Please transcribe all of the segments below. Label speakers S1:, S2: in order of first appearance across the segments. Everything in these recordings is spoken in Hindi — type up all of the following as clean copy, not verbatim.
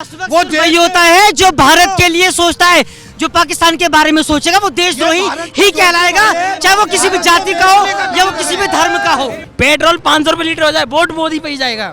S1: वो वही होता है जो भारत के लिए सोचता है। जो पाकिस्तान के बारे में सोचेगा वो देशद्रोही ही कहलाएगा, चाहे वो किसी भी जाति का हो या वो किसी भी धर्म का हो। पेट्रोल 500 रुपए लीटर हो जाए, वोट मोदी पे ही जाएगा।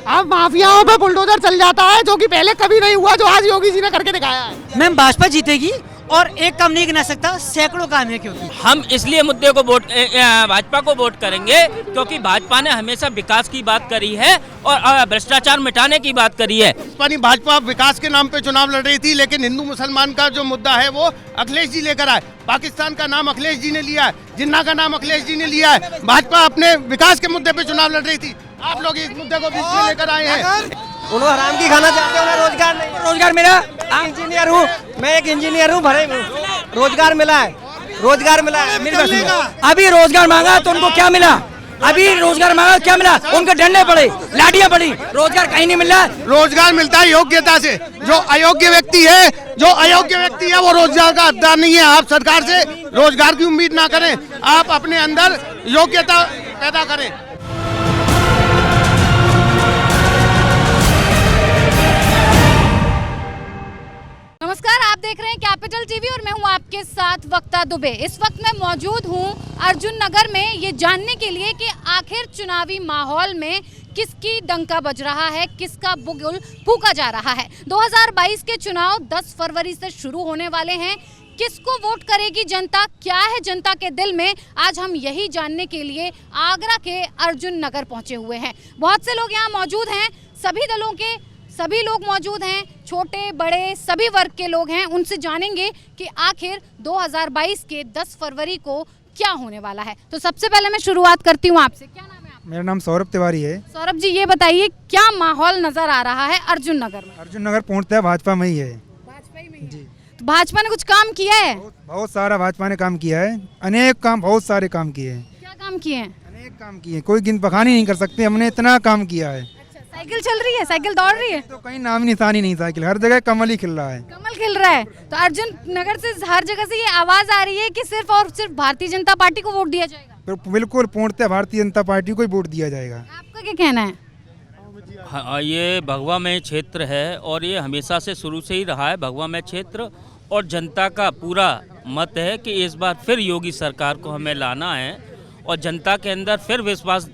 S2: अब माफियाओं पे बुलडोजर चल जाता है, जो कि पहले कभी नहीं हुआ, जो आज योगी जी ने करके दिखाया है।
S1: मैम भाजपा जीतेगी और एक काम नहीं गिना सकता, सैकड़ों काम है। क्योंकि
S3: हम इसलिए मुद्दे को भाजपा को वोट करेंगे क्योंकि भाजपा ने हमेशा विकास की बात करी है और भ्रष्टाचार मिटाने की बात करी है।
S4: भाजपा विकास के नाम पे चुनाव लड़ रही थी, लेकिन हिंदू मुसलमान का जो मुद्दा है वो अखिलेश जी लेकर आए। पाकिस्तान का नाम अखिलेश जी ने लिया है, जिन्ना का नाम अखिलेश जी ने लिया है। भाजपा अपने विकास के मुद्दे पे चुनाव लड़ रही थी, आप लोग इस मुद्दे को बीच में लेकर आए हैं।
S5: उन्होंने हराम की खाना चाहते हैं, उन्हें रोजगार नहीं। रोजगार मिला, इंजीनियर हूँ मैं, एक इंजीनियर हूँ, भरे रोजगार मिला है, रोजगार मिला है।
S6: अभी रोजगार मांगा तो उनको क्या मिला? अभी रोजगार मांगा क्या मिला? उनके डंडे पड़े, लाठियां पड़ी, रोजगार कहीं नहीं मिला।
S4: रोजगार मिलता है योग्यता से। जो अयोग्य व्यक्ति है वो रोजगार का हकदार नहीं है। आप सरकार से रोजगार की उम्मीद ना करें, आप अपने अंदर योग्यता पैदा करें।
S7: नमस्कार, आप देख रहे हैं कैपिटल टीवी और मैं हूं आपके साथ वक्ता दुबे। इस वक्त मैं मौजूद हूं अर्जुन नगर में, ये जानने के लिए कि आखिर चुनावी माहौल में किसकी डंका बज रहा है, किसका बुगुल फूंका जा रहा है। 2022 के चुनाव 10 फरवरी से शुरू होने वाले हैं। किसको वोट करेगी जनता, क्या है जनता के दिल में, आज हम यही जानने के लिए आगरा के अर्जुन नगर पहुंचे हुए हैं। बहुत से लोग यहाँ मौजूद हैं, सभी दलों के सभी लोग मौजूद हैं, छोटे बड़े सभी वर्ग के लोग हैं। उनसे जानेंगे कि आखिर 2022 के 10 फरवरी को क्या होने वाला है। तो सबसे पहले मैं शुरुआत करती हूँ आपसे, क्या नाम है आपका?
S8: मेरा नाम सौरभ तिवारी है।
S7: सौरभ जी, ये बताइए क्या माहौल नजर आ रहा है अर्जुन नगर में?
S8: अर्जुन नगर पूर्णतः भाजपा में ही है।
S7: भाजपा ही में है। तो भाजपा ने कुछ काम किया है?
S8: बहुत सारा भाजपा ने काम किया है, अनेक काम, बहुत सारे काम किए हैं।
S7: क्या काम किए हैं?
S8: अनेक काम किए, कोई गिन बखानी नहीं कर सकते, हमने इतना काम किया है।
S7: साइकिल चल रही है, साइकिल दौड़ रही है,
S8: तो कहीं नाम निशानी नहीं, साइकिल हर जगह कमल ही खिल रहा है।
S7: कमल खिल रहा है। तो अर्जुन नगर से हर जगह से ये आवाज आ रही है कि सिर्फ और सिर्फ भारतीय जनता पार्टी को वोट दिया जाएगा।
S8: तो बिल्कुल पूर्णतः भारतीय जनता पार्टी को ही वोट दिया जाएगा।
S7: आपका क्या कहना है?
S3: हाँ, ये भगवा में क्षेत्र है और ये हमेशा से शुरू से ही रहा है भगवा में क्षेत्र, और जनता का पूरा मत है कि इस बार फिर योगी सरकार को हमें लाना है और जनता के अंदर फिर विश्वास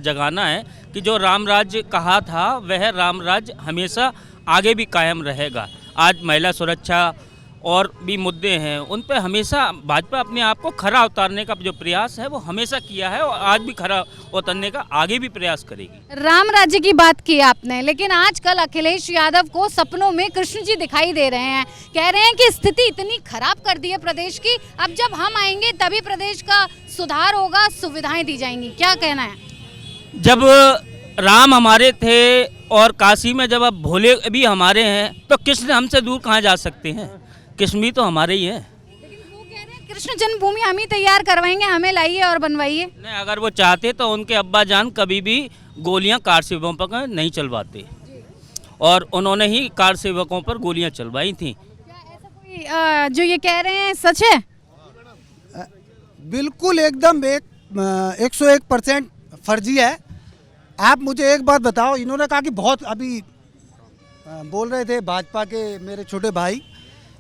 S3: जगाना है कि जो राम राज्य कहा था वह राम राज्य हमेशा आगे भी कायम रहेगा। आज महिला सुरक्षा और भी मुद्दे हैं, उन पे हमेशा भाजपा अपने आप को खरा उतारने का जो प्रयास है वो हमेशा किया है और आज भी खरा उतारने का आगे भी प्रयास करेगी।
S7: राम राज्य की बात की आपने, लेकिन आजकल अखिलेश यादव को सपनों में कृष्ण जी दिखाई दे रहे हैं। कह रहे हैं कि स्थिति इतनी खराब कर दी है प्रदेश की, अब जब हम आएंगे तभी प्रदेश का सुधार होगा, सुविधाएं दी जाएंगी। क्या कहना है?
S3: जब राम हमारे थे और काशी में जब अब भोले भी हमारे हैं तो कृष्ण हमसे दूर कहाँ जा सकते हैं? कृष्ण भी तो हमारे ही है।
S7: लेकिन वो कह रहे हैं कृष्ण जन्मभूमि हम ही तैयार करवाएंगे, हमें लाइए और बनवाइए।
S3: नहीं, अगर वो चाहते तो उनके अब्बा जान कभी भी गोलियां कार सेवकों पर नहीं चलवाते और उन्होंने ही कार सेवकों पर गोलियां चलवाई थी।
S7: क्या ऐसा कोई जो ये कह रहे हैं सच है?
S2: बिल्कुल एकदम 101% फर्जी है। आप मुझे एक बात बताओ, इन्होंने कहा कि बहुत अभी बोल रहे थे भाजपा के मेरे छोटे भाई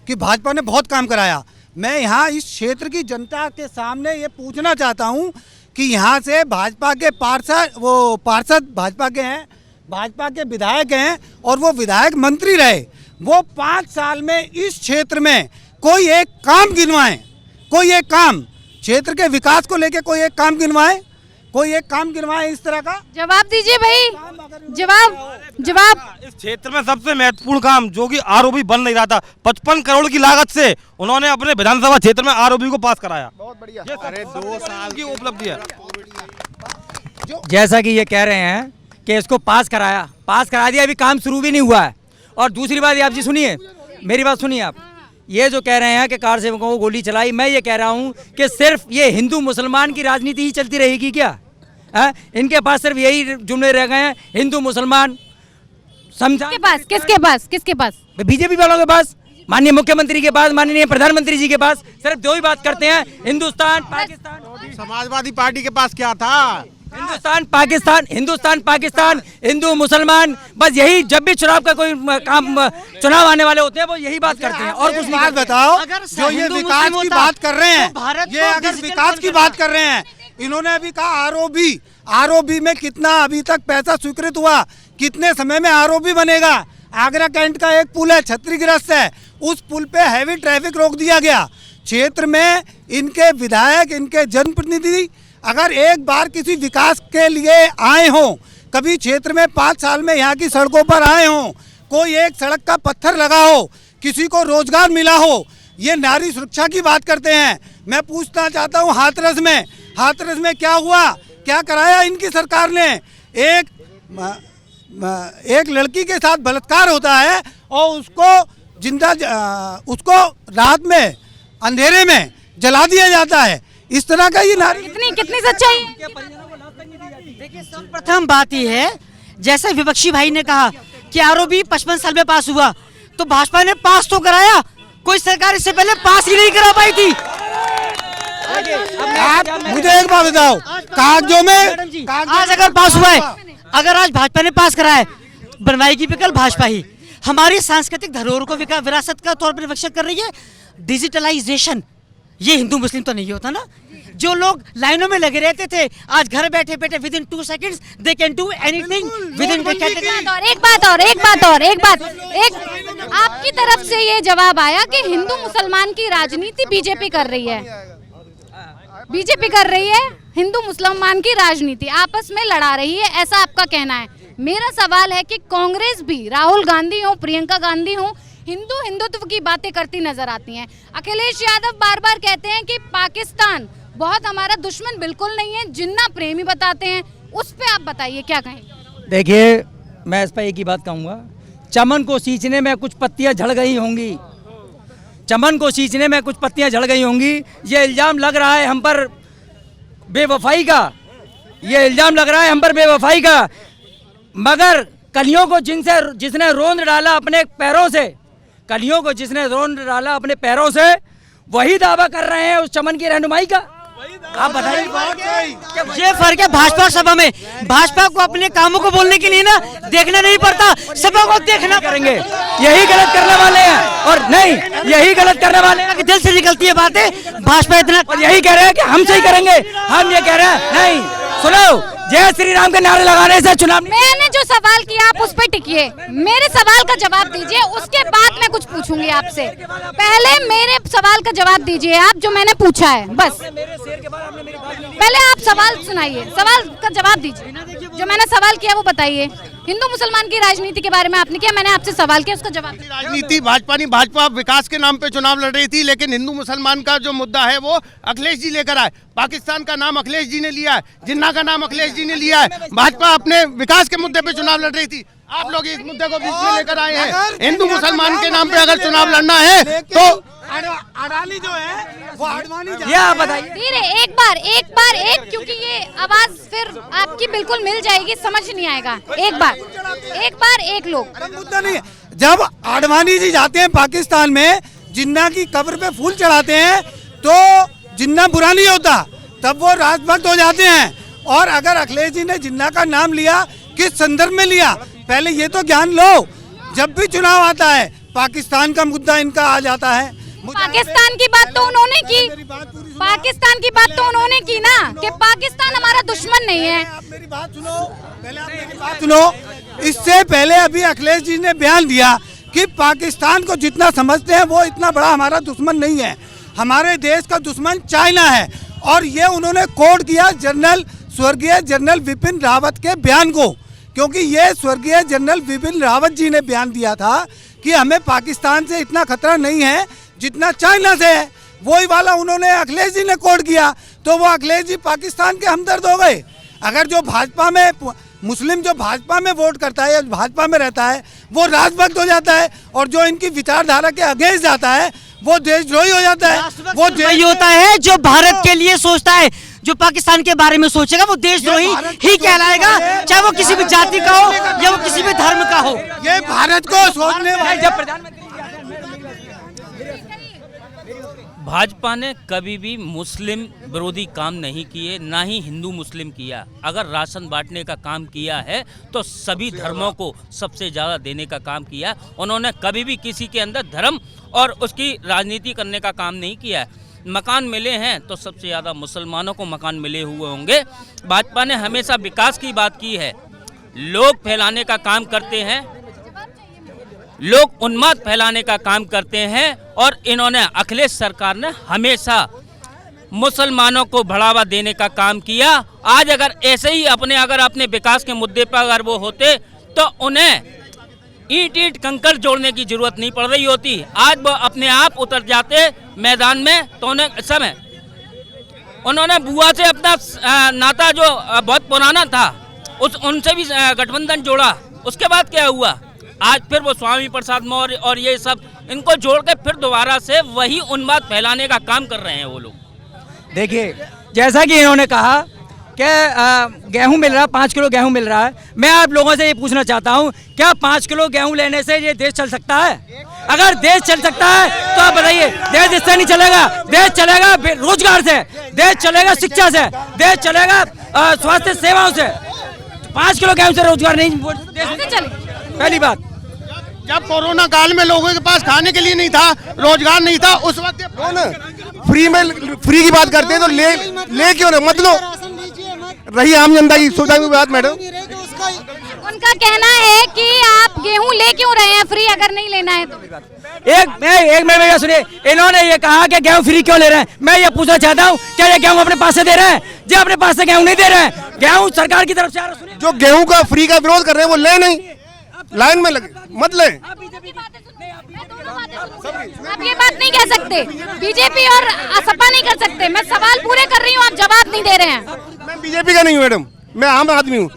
S2: कि भाजपा ने बहुत काम कराया। मैं यहाँ इस क्षेत्र की जनता के सामने ये पूछना चाहता हूँ कि यहाँ से भाजपा के पार्षद भाजपा के हैं, भाजपा के विधायक हैं और वो विधायक मंत्री रहे, वो 5 साल में इस क्षेत्र में कोई एक काम गिनवाएं, कोई एक काम क्षेत्र के विकास को लेके कोई एक काम गिनवाएं, कोई एक काम गिनवाएं इस तरह का।
S7: जवाब दीजिए भाई, जवाब।
S9: इस क्षेत्र में सबसे महत्वपूर्ण काम जो कि आरओबी बन नहीं रहा था, 55 करोड़ की लागत से उन्होंने अपने विधानसभा क्षेत्र में आरओबी को पास कराया। बहुत बढ़िया। अरे 2 साल की उपलब्धि है।
S6: जैसा कि ये कह रहे हैं कि इसको पास करा दिया, अभी काम शुरू भी नहीं हुआ है। और दूसरी बात, आप जी सुनिए, मेरी बात सुनिए आप। ये जो कह रहे हैं कि कार सेवकों को गोली चलाई, मैं ये कह रहा हूँ कि सिर्फ ये हिंदू मुसलमान की राजनीति ही चलती रहेगी क्या? इनके पास सिर्फ यही जुमले रह गए हैं, हिंदू मुसलमान समझा।
S7: किसके पास?
S6: बीजेपी वालों के पास, माननीय मुख्यमंत्री के पास, माननीय प्रधानमंत्री जी के पास सिर्फ 2 ही बात करते हैं, हिंदुस्तान पाकिस्तान।
S9: समाजवादी पार्टी के पास क्या था?
S6: हिंदुस्तान पाकिस्तान हिंदू मुसलमान, बस यही जब भी चुनाव का कोई चुनाव आने वाले होते हैं वो यही बात करते हैं और कुछ नहीं
S2: बात
S6: करते।
S2: बताओ,
S1: अगर
S2: जो ये
S1: हिंदू
S2: विकास
S1: मुस्लिम
S2: की
S1: होता,
S2: बात कर रहे हैं,
S1: तो भारत
S2: ये
S1: को
S2: अगर
S1: डिजिटल
S2: विकास की बात कर रहे हैं, इन्होंने अभी कहा आरओबी में कितना अभी तक पैसा स्वीकृत हुआ, कितने समय में आरओबी बनेगा। आगरा कैंट का एक पुल है, क्षतिग्रस्त है, उस पुल पे हैवी ट्रैफिक रोक दिया गया। क्षेत्र में इनके विधायक, इनके जनप्रतिनिधि अगर एक बार किसी विकास के लिए आए हों, कभी क्षेत्र में 5 साल में यहाँ की सड़कों पर आए हों, कोई एक सड़क का पत्थर लगा हो, किसी को रोजगार मिला हो, ये नारी सुरक्षा की बात करते हैं। मैं पूछना चाहता हूँ हाथरस में क्या हुआ, क्या कराया इनकी सरकार ने। एक लड़की के साथ बलात्कार होता है और उसको रात में अंधेरे में जला दिया जाता है। इस तरह का ये नारी
S7: कितनी सच्चाई है?
S1: देखिए, सर्वप्रथम बात यह है, जैसे विपक्षी भाई ने कहा कि आरओबी 55 साल में पास हुआ, तो भाजपा ने पास तो कराया, कोई सरकार इससे पहले पास ही नहीं करा पाई थी।
S2: आप मुझे एक बात बताओ, कागजों में
S1: आज अगर पास हुआ है, अगर आज भाजपा ने पास करा है, बनवाएगी भी कल भाजपा ही। हमारी सांस्कृतिक धरोहर को विरासत का तौर पर विकसित कर रही है। डिजिटलाइजेशन, ये हिंदू मुस्लिम तो नहीं होता ना। जो लोग लाइनों में लगे रहते थे, आज घर बैठे बैठे with in 2 seconds they can do anything with in
S7: एक बात और आपकी तरफ से ये जवाब आया कि हिंदू मुसलमान की राजनीति बीजेपी कर रही है, हिंदू मुसलमान की राजनीति आपस में लड़ा रही है, ऐसा आपका कहना है। मेरा सवाल है कि कांग्रेस भी, राहुल गांधी हो, प्रियंका गांधी हो, हिंदुत्व की बातें करती नजर आती हैं। अखिलेश यादव बार बार कहते हैं कि पाकिस्तान बहुत हमारा दुश्मन बिल्कुल नहीं है, जिन्ना प्रेमी बताते हैं। उस पे आप बताइए, क्या कहें?
S6: देखिए, मैं इस पर एक ही बात कहूँगा, चमन को सींचने में कुछ पत्तियाँ झड़ गई होंगी, ये इल्ज़ाम लग रहा है हम पर बेवफाई का, मगर कलियों को जिसने रोंद डाला अपने पैरों से, वही दावा कर रहे हैं उस चमन की रहनुमाई का। आप बताइए,
S1: ये फर्क है भाजपा सभा में। भाजपा को अपने कामों को बोलने के लिए ना देखना नहीं पड़ता, सभा को देखना
S6: करेंगे। यही गलत करने वाले हैं, और नहीं, यही गलत करने वाले हैं कि
S1: दिल से निकलती है बातें। भाजपा इतना,
S6: और यही कह रहे हैं कि हम सही करेंगे। हम ये कह रहे हैं, नहीं, सुनो, जय श्री राम के नारे लगाने से चुनाव।
S7: मैंने जो सवाल किया आप उस पे टिकिए, मेरे सवाल का जवाब दीजिए, उसके बाद मैं कुछ पूछूंगी आपसे। पहले मेरे सवाल का जवाब दीजिए आप, जो मैंने पूछा है, बस। पहले आप सवाल सुनाइए, सवाल का जवाब दीजिए। जो मैंने सवाल किया वो बताइए। हिंदू मुसलमान की राजनीति के बारे में आपने किया, मैंने आपसे सवाल किया, उसका जवाब।
S4: राजनीति भाजपा विकास के नाम पे चुनाव लड़ रही थी, लेकिन हिंदू मुसलमान का जो मुद्दा है वो अखिलेश जी लेकर आए। पाकिस्तान का नाम अखिलेश जी ने लिया है, जिन्ना का नाम अखिलेश जी ने लिया है। भाजपा अपने विकास के मुद्दे पे चुनाव लड़ रही थी, आप लोग इस मुद्दे को बीच में लेकर आए हैं। हिंदू मुसलमान के नाम पे अगर चुनाव लड़ना है तो
S2: अडानी जो है वो आडवाणी,
S6: या बताइए।
S7: धीरे, एक बार, क्योंकि ये आवाज फिर आपकी बिल्कुल मिल जाएगी, समझ नहीं आएगा। एक बार एक लोग।
S2: मुद्दा नहीं है। जब आडवाणी जी जाते हैं पाकिस्तान में, जिन्ना की कब्र पे फूल चढ़ाते हैं, तो जिन्ना बुरा नहीं होता, तब वो राजभक्त हो जाते हैं। और अगर अखिलेश जी ने जिन्ना का नाम लिया, किस संदर्भ में लिया, पहले ये तो ज्ञान लो। जब भी चुनाव आता है, पाकिस्तान का मुद्दा इनका आ जाता है।
S7: पाकिस्तान की बात तो उन्होंने की ना, कि पाकिस्तान हमारा दुश्मन नहीं है।
S2: आप मेरी बात सुनो, इससे पहले अभी अखिलेश जी ने बयान दिया कि पाकिस्तान को जितना समझते हैं वो इतना बड़ा हमारा दुश्मन नहीं है, हमारे देश का दुश्मन चाइना है। और ये उन्होंने कोट किया स्वर्गीय जनरल विपिन रावत के बयान को, क्योंकि ये स्वर्गीय जनरल विपिन रावत जी ने बयान दिया था कि हमें पाकिस्तान से इतना खतरा नहीं है जितना चाइना से है। वही वाला उन्होंने अखिलेश जी ने कोट किया, तो वो अखिलेश जी पाकिस्तान के हमदर्द हो गए। अगर जो भाजपा में मुस्लिम जो भाजपा में वोट करता है या भाजपा में रहता है, वो राजभक्त हो जाता है, और जो इनकी विचारधारा के अगेंस्ट जाता है वो देशद्रोही हो जाता है। वो
S1: वही होता है जो भारत के लिए सोचता है। जो पाकिस्तान के बारे में सोचेगा वो देशद्रोही ही कहलाएगा, चाहे वो किसी भी जाति का हो या वो किसी भी धर्म का हो।
S2: ये भारत को सोचने वाले,
S6: जब प्रधानमंत्री
S3: भाजपा ने कभी भी मुस्लिम विरोधी काम नहीं किए, ना ही हिंदू मुस्लिम किया। अगर राशन बांटने का काम किया है तो सभी धर्मों को सबसे ज़्यादा देने का काम किया। उन्होंने कभी भी किसी के अंदर धर्म और उसकी राजनीति करने का काम नहीं किया है। मकान मिले हैं तो सबसे ज़्यादा मुसलमानों को मकान मिले हुए होंगे। भाजपा ने हमेशा विकास की बात की है, लोग फैलाने का काम करते हैं, लोग उन्माद फैलाने का काम करते हैं। और इन्होंने अखिलेश सरकार ने हमेशा मुसलमानों को बढ़ावा देने का काम किया। आज अगर ऐसे ही अपने विकास के मुद्दे पर अगर वो होते तो उन्हें ईंट कंकड़ जोड़ने की जरूरत नहीं पड़ रही होती। आज वो अपने आप उतर जाते मैदान में तो उन्होंने बुआ से अपना नाता जो बहुत पुराना था उनसे भी गठबंधन जोड़ा। उसके बाद क्या हुआ, आज फिर वो स्वामी प्रसाद मौर्य और ये सब इनको जोड़ के फिर दोबारा से वही उन्माद फैलाने का काम कर रहे हैं वो लोग।
S6: देखिए, जैसा कि इन्होंने कहा कि गेहूं मिल रहा है, 5 किलो गेहूं मिल रहा है। मैं आप लोगों से ये पूछना चाहता हूं, क्या 5 किलो गेहूं लेने से ये देश चल सकता है? अगर देश चल सकता है तो आप बताइए, देश इससे नहीं चलेगा। देश चलेगा रोजगार से, देश चलेगा शिक्षा से, देश चलेगा स्वास्थ्य सेवाओं से। 5 किलो गेहूं से रोजगार नहीं देश चले। पहली बात,
S4: जब कोरोना काल में लोगों के पास खाने के लिए नहीं था, रोजगार नहीं था, उस वक्त
S9: फ्री की बात करते हैं तो ले क्यों ना, मत लो। रही आम जनता की सुविधा की बात मैडम।
S7: उनका कहना है कि आप गेहूं ले क्यों रहे हैं फ्री अगर नहीं लेना है तो।
S6: एक मिनट सुनिए, इन्होंने ये कहा कि गेहूं फ्री क्यों ले रहे हैं। मैं ये पूछना चाहता हूँ, क्या ये गेहूं अपने पास से दे रहे हैं? जो अपने पास से गेहूं नहीं दे रहे हैं, गेहूं सरकार की तरफ से आ रहा है।
S9: जो गेहूं का फ्री का विरोध कर रहे हैं वो ले नहीं, लाइन में लगे, मत ले।
S7: आप ये बात नहीं कह सकते, बीजेपी और सपा नहीं कर सकते। मैं सवाल पूरे कर रही हूँ, आप जवाब नहीं दे रहे हैं।
S9: मैं बीजेपी का नहीं हूँ मैडम, मैं आम आदमी हूँ।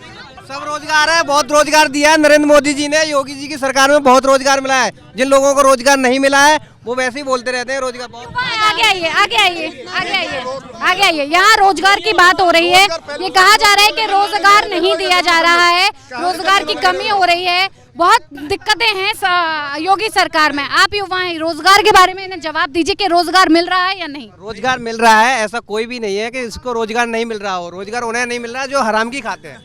S5: सब रोजगार है, बहुत रोजगार दिया है नरेंद्र मोदी जी ने। योगी जी की सरकार में बहुत रोजगार मिला है। जिन लोगों को रोजगार नहीं मिला है वो वैसे ही बोलते रहते हैं रोजगार बहुत।
S7: आगे आइए, आगे आइए, आगे आइए, आगे आइए। यहाँ रोजगार की बात हो रही है। ये कहा जा रहा है कि रोजगार नहीं दिया जा रहा है, रोजगार की कमी हो रही है, बहुत दिक्कतें हैं योगी सरकार में। आप युवा हैं, रोजगार के बारे में इन्हें जवाब दीजिए कि रोजगार मिल रहा है या नहीं।
S5: रोजगार मिल रहा है, ऐसा कोई भी नहीं है कि इसको रोजगार नहीं मिल रहा हो। रोजगार उन्हें नहीं मिल रहा जो हराम की खाते हैं,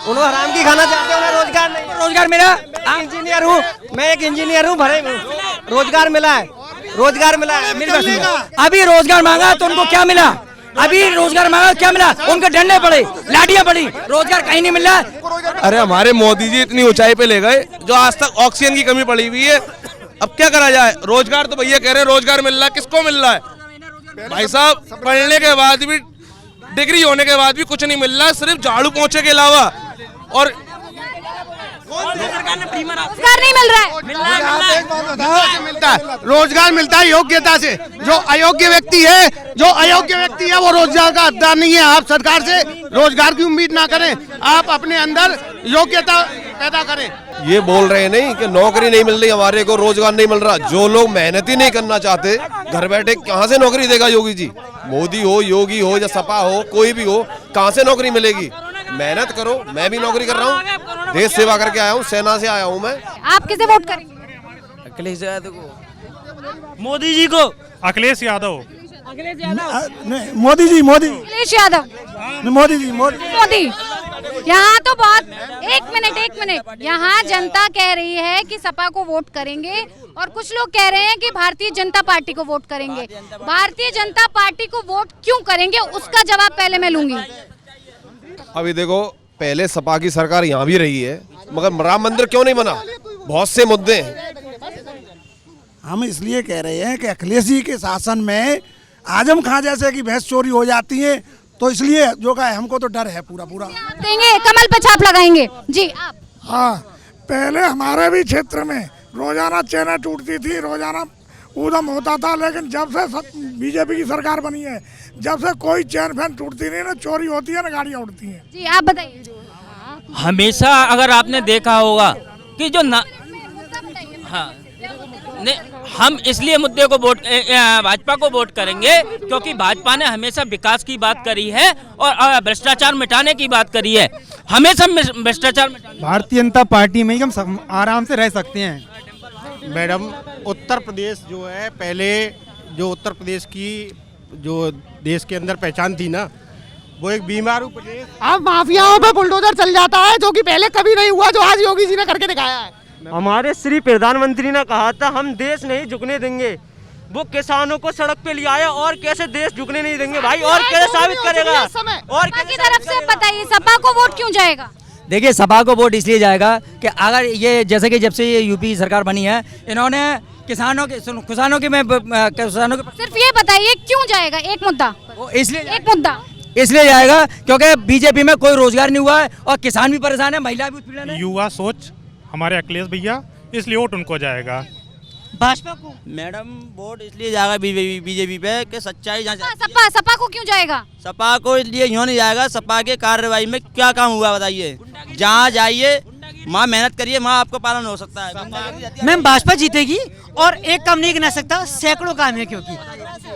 S5: उन्हें हराम की खाना चाहते हैं, उन्हें रोजगार नहीं।
S6: रोजगार मिला,
S5: इंजीनियर हूँ मैं, एक इंजीनियर हूँ, भरे हूँ। रोजगार मिला है, रोजगार मिला है।
S6: अभी रोजगार मांगा तो उनको क्या मिला? अभी रोजगार मांगा क्या मिला? उनके डंडे पड़े, लाठियां पड़ी, रोजगार कहीं नहीं मिल रहा।
S9: अरे हमारे मोदी जी इतनी ऊंचाई पे ले गए जो आज तक ऑक्सीजन की कमी पड़ी हुई है। अब क्या करा जाए? रोजगार तो भैया कह रहे हैं रोजगार मिल रहा है, किसको मिल रहा है? भाई साहब, पढ़ने के बाद भी, डिग्री होने के बाद भी कुछ नहीं मिल रहा है, सिर्फ झाड़ू पोंछे के अलावा। और
S7: रोजगार नहीं मिल रहा है।
S4: मिलता है रोजगार, मिलता है योग्यता से। जो अयोग्य व्यक्ति है वो रोजगार का हकदार नहीं है। आप सरकार से रोजगार की उम्मीद ना करें, आप अपने अंदर योग्यता पैदा करें।
S9: ये बोल रहे नहीं कि नौकरी नहीं मिल रही, हमारे को रोजगार नहीं मिल रहा। जो लोग मेहनत ही नहीं करना चाहते, घर बैठे कहाँ से नौकरी देगा योगी जी? मोदी हो, योगी हो या सपा हो, कोई भी हो, कहाँ से नौकरी मिलेगी? मेहनत करो, मैं भी नौकरी कर रहा हूँ, देश सेवा करके आया हूँ, सेना से आया हूँ मैं।
S7: आप किसे वोट करेंगे?
S6: अखिलेश यादव को,
S1: मोदी जी को।
S8: अखिलेश यादव,
S2: मोदी जी, मोदी,
S7: अखिलेश यादव,
S2: मोदी जी, मोदी।
S7: मोदी। यहाँ तो बहुत, एक मिनट, यहाँ जनता कह रही है कि सपा को वोट करेंगे और कुछ लोग कह रहे हैं कि भारतीय जनता पार्टी को वोट करेंगे। भारतीय जनता पार्टी को वोट क्यों करेंगे, उसका जवाब पहले मैं लूंगी।
S9: अभी देखो, पहले सपा की सरकार यहाँ भी रही है, मगर राम मंदिर क्यों नहीं बना? बहुत से मुद्दे हैं।
S2: हम इसलिए कह रहे हैं कि अखिलेश जी के शासन में आजम खां जैसे की भैंस चोरी हो जाती है, तो इसलिए जो का है, हमको तो डर है पूरा।
S7: देंगे, कमल पे छाप लगाएंगे जी आप।
S8: हाँ, पहले हमारे भी क्षेत्र में रोजाना चेनें टूटती थी, रोजाना ऊधम होता था, लेकिन जब से बीजेपी की सरकार बनी है, जब से कोई चैन फैन टूटती नहीं, ना चोरी होती है ना गाड़ियाँ उड़ती हैं।
S7: जी आप बताइए।
S3: हमेशा अगर आपने देखा होगा कि जो हाँ, हम इसलिए मुद्दे को वोट, भाजपा को वोट करेंगे क्योंकि भाजपा ने हमेशा विकास की बात करी है और भ्रष्टाचार मिटाने की बात करी है। हमेशा भ्रष्टाचार
S8: भारतीय जनता पार्टी में ही हम आराम से रह सकते हैं।
S4: मैडम, उत्तर प्रदेश जो है, पहले जो उत्तर प्रदेश की जो देश के अंदर पहचान थी ना, वो एक बीमारू प्रदेश।
S5: अब माफियाओं पे बुलडोजर चल जाता है, जो कि पहले कभी नहीं हुआ, जो आज योगी जी ने करके दिखाया है।
S6: हमारे श्री प्रधानमंत्री ने कहा था हम देश नहीं झुकने देंगे, वो किसानों को सड़क पे ले आया, और कैसे देश झुकने नहीं देंगे भाई, और कैसे साबित करेगा। और
S7: की तरफ से बताइए, सपा को वोट क्यों जाएगा?
S6: देखिए, सपा को वोट इसलिए जाएगा कि अगर ये जैसे कि जब से ये यूपी सरकार बनी है, इन्होंने किसानों के
S7: सिर्फ ये बताइए क्यों जाएगा, एक मुद्दा
S6: इसलिए जाएगा क्योंकि बीजेपी में कोई रोजगार नहीं हुआ है, और किसान भी परेशान है, महिला भी उत्पीड़न है।
S10: युवा सोच हमारे अखिलेश भैया, इसलिए वोट उनको जाएगा।
S1: भाजपा को
S5: मैडम वोट इसलिए जाएगा बीजेपी पे कि सच्चाई
S7: सपा को क्यों जाएगा?
S5: सपा को इसलिए क्यों नहीं जाएगा, सपा के कार्रवाई में क्या काम हुआ बताइए। जहाँ जाइए माँ मेहनत करिए, माँ आपको पालन हो सकता है।
S1: मैम भाजपा जीतेगी, और एक काम नहीं गिना सकता, सैकड़ों काम है, क्योंकि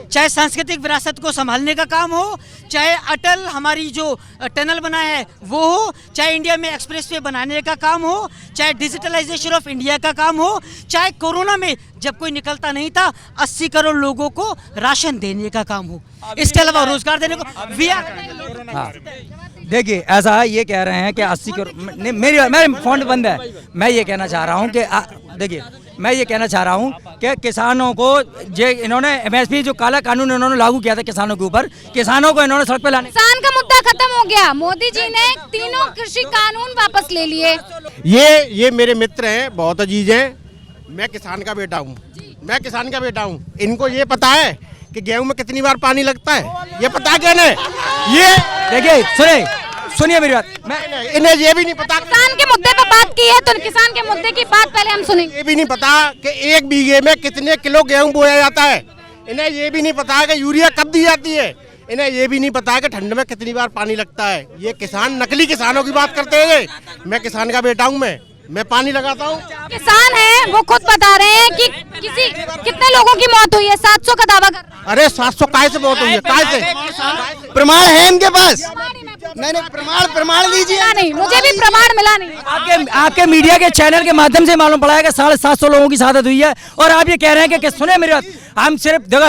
S1: चाहे सांस्कृतिक विरासत को संभालने का काम हो, चाहे अटल हमारी जो टनल बना है वो हो, चाहे इंडिया में एक्सप्रेसवे बनाने का काम हो, चाहे डिजिटलाइजेशन ऑफ इंडिया का काम हो, चाहे कोरोना में जब कोई निकलता नहीं था 80 करोड़ लोगों को राशन देने का काम हो, इसके अलावा रोजगार देने को।
S6: हाँ, देखिए ऐसा है, ये कह रहे हैं कि 80 करोड़ मेरे फंड बंद है। मैं ये कहना चाह रहा हूँ कि देखिए, मैं ये कहना चाह रहा हूँ कि किसानों को इन्होंने एमएसपी जो काला कानून इन्होंने लागू किया था किसानों के ऊपर, किसानों को इन्होंने सड़क पे लाने।
S7: किसान का मुद्दा खत्म हो गया, मोदी जी ने तीनों कृषि कानून वापस ले लिए।
S4: ये मेरे मित्र हैं, बहुत अजीज हैं। मैं किसान का बेटा हूँ, इनको ये पता है कि गेहूं में कितनी बार पानी लगता है, ये पता है क्या नहीं? ये
S6: देखिए, सुनिए मेरी बात,
S4: इन्हें ये भी नहीं पता।
S7: किसान के मुद्दे पर बात की है, तो किसान के मुद्दे की बात पहले हम सुनेंगे।
S4: ये भी नहीं पता कि 1 बीघे में कितने किलो गेहूं बोया जाता है। इन्हें ये भी नहीं पता कि यूरिया कब दी जाती है। इन्हें ये भी नहीं पता कि ठंड में कितनी बार पानी लगता है। ये किसान नकली किसानों की बात करते हैं। मैं किसान का बेटा हूँ, मैं पानी लगाता हूँ।
S7: किसान है, वो खुद बता रहे हैं कि कितने लोगों की मौत हुई है, 700 का दावा कर।
S4: अरे 700 काय से मौत हुई है? काय से?
S5: प्रमाण है इनके पास? नहीं, प्रमाण लीजिए।
S7: नहीं, मुझे भी प्रमाण मिला नहीं।
S6: आपके मीडिया के चैनल के माध्यम से मालूम पड़ा है कि 750 लोगों की शहादत हुई है, और आप ये कह रहे हैं कि सुने मेरी बात, हम सिर्फ देखो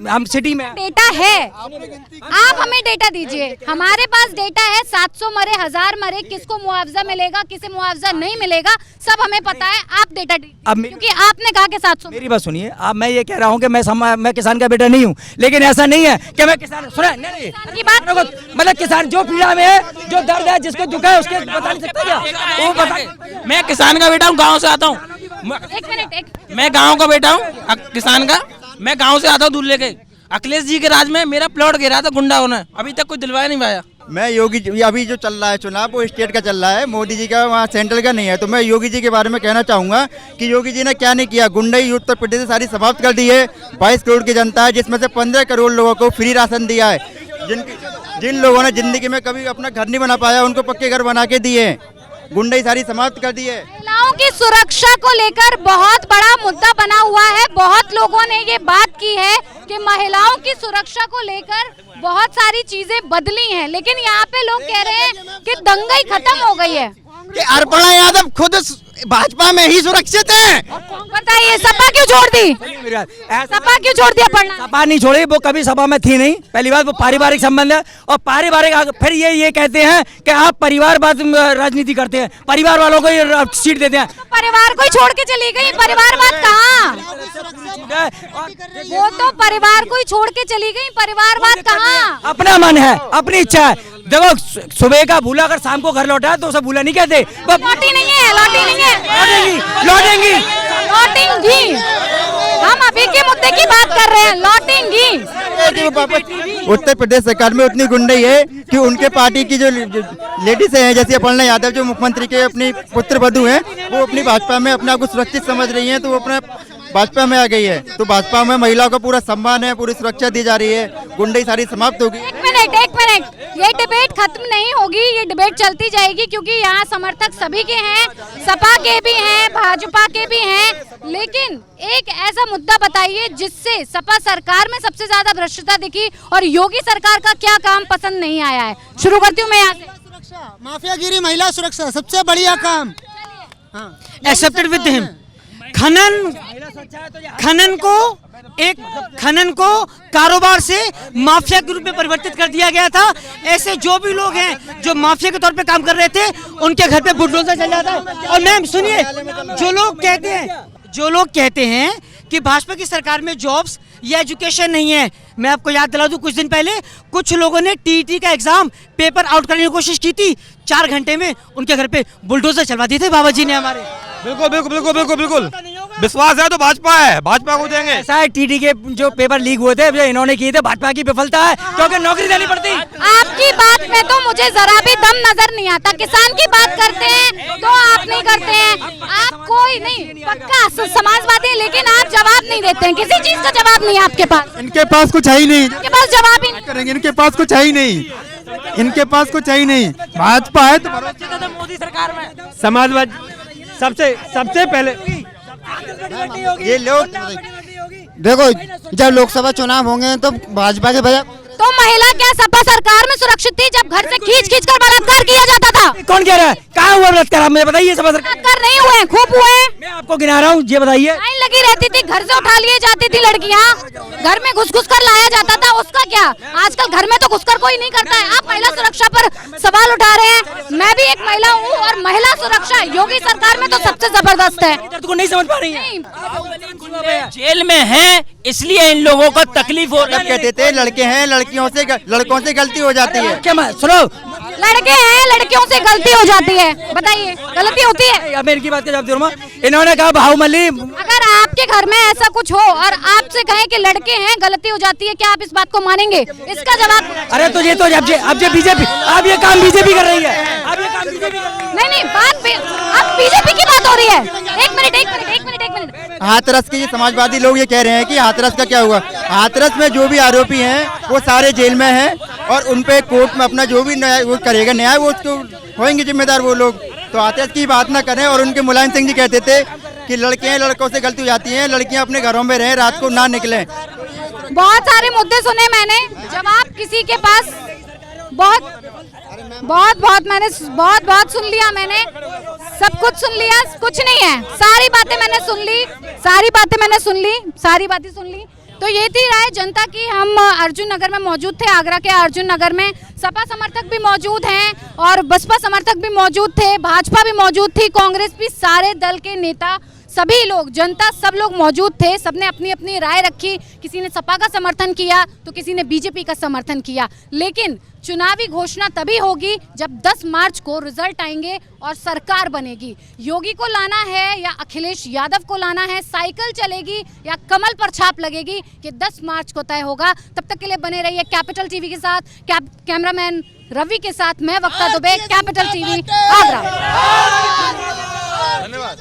S6: हम सिटी में
S7: डेटा है, आप हमें डेटा दीजिए। हमारे पास डेटा है, 700 मरे, 1000 मरे, किसको मुआवजा मिलेगा, किसे मुआवजा नहीं मिलेगा, सब हमें पता है। आप डेटा दीजिए, क्योंकि आपने कहा कि 700।
S6: मेरी बात सुनिए, अब मैं ये कह रहा हूँ कि मैं किसान का बेटा नहीं हूँ, लेकिन ऐसा नहीं है कि मैं किसान सुना नहीं
S7: की बात,
S6: मतलब किसान जो पीड़ा में है, जो दर्द है, जिसको दुख है, उसके बता नहीं सकता क्या? वो बता।
S5: मैं किसान का बेटा हूँ, गाँव से आता हूँ।
S7: एक मिनट,
S5: मैं गाँव का बेटा हूँ, किसान का। मैं गाँव से आता हूँ दूर लेके। अखिलेश जी के राज में मेरा प्लॉट गिरा था गुंडा होना, अभी तक कोई दिलवाया नहीं पाया।
S11: मैं योगी जी, अभी जो चल रहा है चुनाव वो स्टेट का चल रहा है, मोदी जी का वहाँ सेंट्रल का नहीं है। तो मैं योगी जी के बारे में कहना चाहूँगा कि योगी जी ने क्या नहीं किया। गुंडई उत्तर प्रदेश से सारी समाप्त कर दी है। 22 करोड़ की जनता है, जिसमें से 15 करोड़ लोगों को फ्री राशन दिया है। जिन लोगों ने जिंदगी में कभी अपना घर नहीं बना पाया, उनको पक्के घर बना के दिए। गुंडई सारी समाप्त कर दी है।
S7: महिलाओं की सुरक्षा को लेकर बहुत बड़ा मुद्दा बना हुआ है। बहुत लोगों ने ये बात की है कि महिलाओं की सुरक्षा को लेकर बहुत सारी चीजें बदली हैं, लेकिन यहाँ पे लोग कह रहे हैं कि दंगई खत्म हो गई है,
S5: कि अर्पणा यादव खुद भाजपा में ही सुरक्षित है।
S7: बताइए सपा क्यों छोड़ दी? सपा क्यों छोड़ दिया पढ़ना?
S6: सपा नहीं छोड़ी, वो कभी सपा में थी नहीं। पहली बात, वो पारिवारिक संबंध है, और पारिवारिक फिर ये कहते हैं कि आप परिवारवाद राजनीति करते हैं, परिवार वालों को ये सीट देते हैं।
S7: तो परिवार को ही छोड़ के चली गई, परिवारवाद कहाँ? वो तो परिवार को ही छोड़ के चली गई, परिवारवाद कहाँ?
S6: अपना मन है, अपनी इच्छा है। देखो, सुबह का भूला अगर शाम को घर लौटा तो उसे भूला नहीं कहते।
S7: लौटी नहीं है, लौटी नहीं है,
S6: लौटेंगी।
S7: हम अभी के मुद्दे की बात कर रहे हैं, लौटेंगी।
S11: उत्तर प्रदेश सरकार में उतनी गुंडई है कि उनके पार्टी की जो लेडीज हैं, जैसे अपर्णा यादव जो मुख्यमंत्री के अपनी पुत्र वधू हैं, वो अपनी भाजपा में अपने आप को सुरक्षित समझ रही हैं, तो वो अपने भाजपा में आ गई है। तो भाजपा में महिलाओं को पूरा सम्मान है, पूरी सुरक्षा दी जा रही है, गुंडई सारी समाप्त होगी।
S7: एक मिनट, ये डिबेट खत्म नहीं होगी, ये डिबेट चलती जाएगी, क्योंकि यहाँ समर्थक सभी के हैं, सपा के भी हैं, भाजपा के भी हैं। लेकिन एक ऐसा मुद्दा बताइए जिससे सपा सरकार में सबसे ज्यादा भ्रष्टता दिखी और योगी सरकार का क्या काम पसंद नहीं आया है। शुरू करती हूँ मैं यहाँ से।
S5: माफियागिरी, महिला सुरक्षा, सबसे बढ़िया काम।
S1: Accepted with him. खनन को एक खनन को कारोबार से माफिया के रूप में परिवर्तित कर दिया गया था। ऐसे जो भी लोग हैं जो माफिया के तौर पे काम कर रहे थे, उनके घर पे बुलडोजर चल जाता है। और मैम सुनिए, जो लोग कहते हैं कि भाजपा की सरकार में जॉब्स या एजुकेशन नहीं है, मैं आपको याद दिला दूं, कुछ दिन पहले कुछ लोगों ने टीईटी का एग्जाम पेपर आउट करने की कोशिश की थी। 4 घंटे में उनके घर पे बुलडोजर चलवा दिए थे बाबा जी ने हमारे।
S9: बिल्कुल बिल्कुल बिल्कुल बिल्कुल बिल्कुल विश्वास है तो भाजपा है, भाजपा को देंगे।
S6: ऐसा है, टीटी के जो पेपर लीक हुए थे जो इन्होंने किए थे, भाजपा की विफलता है, क्योंकि नौकरी देनी पड़ती।
S7: आपकी बात में तो मुझे जरा भी दम नजर नहीं आता। किसान की बात करते हैं तो आप नहीं करते हैं, आप कोई नहीं, पक्का समाजवादी, लेकिन आप जवाब नहीं देते हैं, किसी चीज का जवाब नहीं है आपके पास।
S11: इनके पास कुछ है ही नहीं,
S7: आपके पास जवाब ही नहीं
S11: करेंगे, इनके पास कुछ है ही नहीं, इनके पास कुछ है ही नहीं। भाजपा है तो
S6: मोदी सरकार में
S5: समाजवादी सबसे पहले
S11: ये लोग देखो, जब लोकसभा चुनाव होंगे तो भाजपा के बजाय
S7: तो महिला क्या सपा सरकार में सुरक्षित थी जब घर से खींच खींच कर बलात्कार किया जाता था?
S6: कौन कह रहा है? कहाँ हुआ बलात्कार? आप मुझे बताइए। सब
S7: बलात्कार नहीं हुए, खूब हुए।
S6: मैं आपको गिना रहा हूँ, ये बताइए।
S7: लाइन लगी रहती थी, घर से उठा लिए जाती थी लड़कियाँ, घर में घुस कर लाया जाता था, उसका क्या? आजकल घर में तो घुसकर कोई नहीं करता है। आप महिला सुरक्षा पर सवाल उठा रहे हैं। मैं भी एक महिला हूँ और महिला सुरक्षा योगी सरकार में तो सबसे जबरदस्त है।
S6: को नहीं समझ पा रही है।
S3: जेल में है इसलिए इन लोगों को तकलीफ हो रही है।
S11: कहते थे लड़के हैं, लड़कों से गलती हो जाती है।
S6: क्या सुनो,
S7: लड़के हैं, लड़कियों से गलती हो जाती है, बताइए गलती होती है?
S6: अब इनकी बात का जवाब दूंगा। इन्होंने कहा बाहुबली,
S7: अगर आपके घर में ऐसा कुछ हो और आपसे कहें कि लड़के हैं गलती हो जाती है, क्या आप इस बात को मानेंगे? इसका जवाब
S6: अरे तो ये तो अब ये बीजेपी, अब ये काम बीजेपी कर रही है, अब ये काम बीजेपी
S7: नहीं, बात अब बीजेपी की बात हो रही है। एक मिनट।
S11: हाथरस के ये समाजवादी लोग ये कह रहे हैं कि हाथरस का क्या हुआ। हाथरस में जो भी आरोपी हैं वो सारे जेल में हैं और उन पे कोर्ट में अपना जो भी न्याय वो करेगा न्याय, वो उसको होंगे जिम्मेदार वो लोग। तो हाथरस की बात ना करें। और उनके मुलायम सिंह जी कहते थे कि लड़के हैं, लड़कों से गलती हो जाती है, लड़कियां अपने घरों में रहें, रात को ना निकलें।
S7: बहुत सारे मुद्दे सुने मैंने, जवाब किसी के पास मैंने बहुत सुन लिया, मैंने सब कुछ सुन लिया, कुछ नहीं है। सारी बातें मैंने सुन ली। तो ये थी राय जनता की। हम अर्जुन नगर में मौजूद थे, आगरा के अर्जुन नगर में। सपा समर्थक भी मौजूद हैं और बसपा समर्थक भी मौजूद थे, भाजपा भी मौजूद थी, कांग्रेस भी, सारे दल के नेता, सभी लोग, जनता, सब लोग मौजूद थे। सबने अपनी अपनी राय रखी। किसी ने सपा का समर्थन किया तो किसी ने बीजेपी का समर्थन किया। लेकिन चुनावी घोषणा तभी होगी जब 10 मार्च को रिजल्ट आएंगे और सरकार बनेगी। योगी को लाना है या अखिलेश यादव को लाना है, साइकिल चलेगी या कमल पर छाप लगेगी, कि 10 मार्च को तय होगा। तब तक के लिए बने रहिए कैपिटल टीवी के साथ। कैमरामैन रवि के साथ मैं वक्ता दुबे, कैपिटल टीवी आगरा।
S9: धन्यवाद।